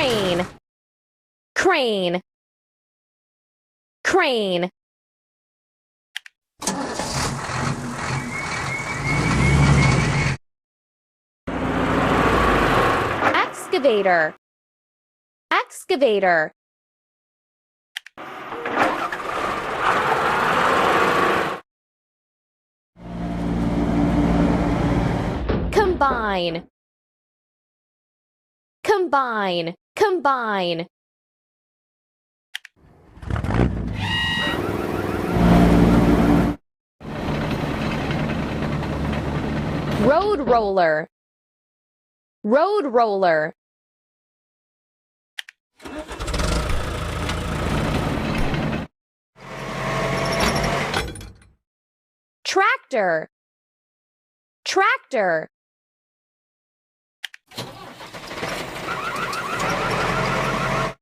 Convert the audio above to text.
crane, crane, crane. Excavator, excavator. Combine, combine, combine. Road roller, road roller. Tractor, tractor.